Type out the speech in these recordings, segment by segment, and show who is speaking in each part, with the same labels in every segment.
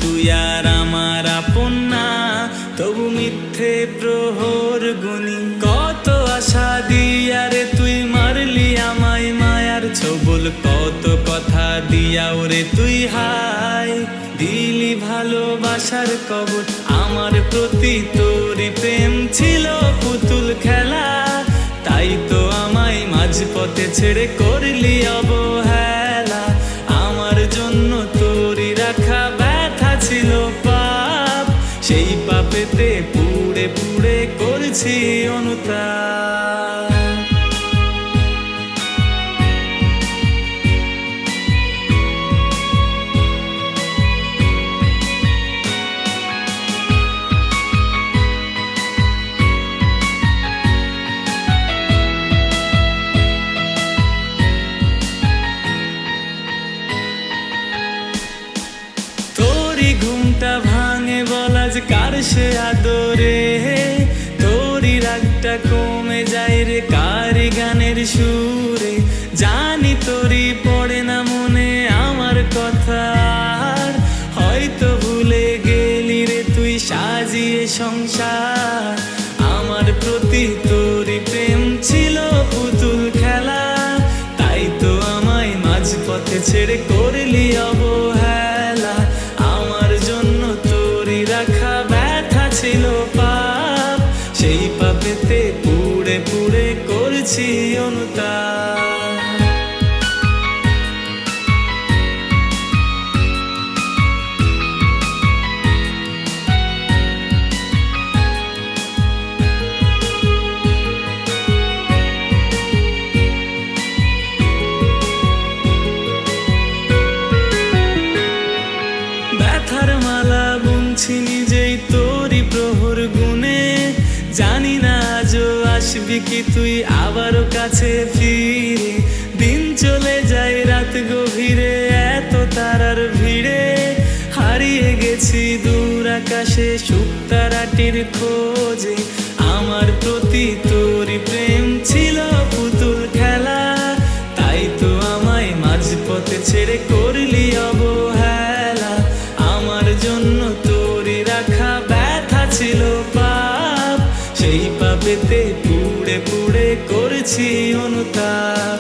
Speaker 1: তুই আর আমার আপন না, তবু মিথ্যে প্রহর গুনি। কত আশা দিয়া রে তুই মারলি আমায় মায়ার ছবল, কত কথা দিয়া ওরে তুই হায় দিলি ভালোবাসার কবর। আমার প্রতি তোরই প্রেম ছিল পুতুল খেলা, তাই তো আমায় মাঝপথে ছেড়ে করলি অবহেলা। আমার জন্য তোরই রাখা ব্যথা ছিল পাপ, সেই পাপেতে পুড়ে পুড়ে করছি অনুতাপ। ঘুমটা ভাঙে বলা যে কার সে আদরে, তোরই রাগটা কমে যায় রে কারি গানের সুরে। জানি তোরই পড়ে না মনে আমার কথা, হয়তো ভুলে গেলি রে তুই সাজিয়ে সংসার। আমার প্রতি তোরই প্রেম ছিল পুতুল খেলা, তাই তো আমায় মাঝপথে ছেড়ে করলি অবহেলা। আমার জন্য তোরই রাখা ব্যথা ছিল পাপ, সেই পাপেতে পুড়ে পুড়ে করছি অনুতাপ। ব্যথার মালা বুনছি নিজেই তোরই প্রহর গুনে, জানি না আজও আসবি কি তুই আবারও কাছে ফিরে। দিন চলে যায় রাত গভীরে এত তারার ভিড়ে, হারিয়ে গেছি দূর আকাশে শুকতারাটির খোঁজে। আমার প্রতি তোরই প্রেম ছিল পুতুল খেলা, তাই তো আমায় মাঝপথে ছেড়ে করলি অবহেলা। আমার জন্য তোরই রাখা ব্যথা ছিল পাপ, সেই পাপেতে পুড়ে পুড়ে করছি অনুতাপ।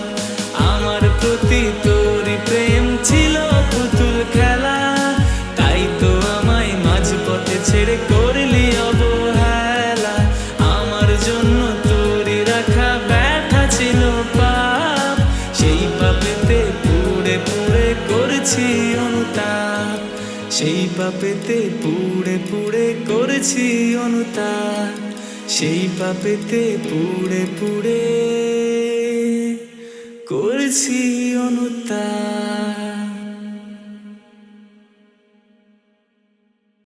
Speaker 1: আমার প্রতি তোরই প্রেম ছিল পুতুল খেলা, তাই তো আমায় মাঝপথে ছেড়ে করলি অবহেলা। আমার জন্য তোরই রাখা ব্যথা ছিল পাপ, সেই পাপেতে পুড়ে পুড়ে করছি অনুতাপ। সেই পাপেতে পুড়ে পুড়ে করেছি অনুতাপ, সেই পাপেতে পুড়ে পুড়ে করেছি অনুতাপ।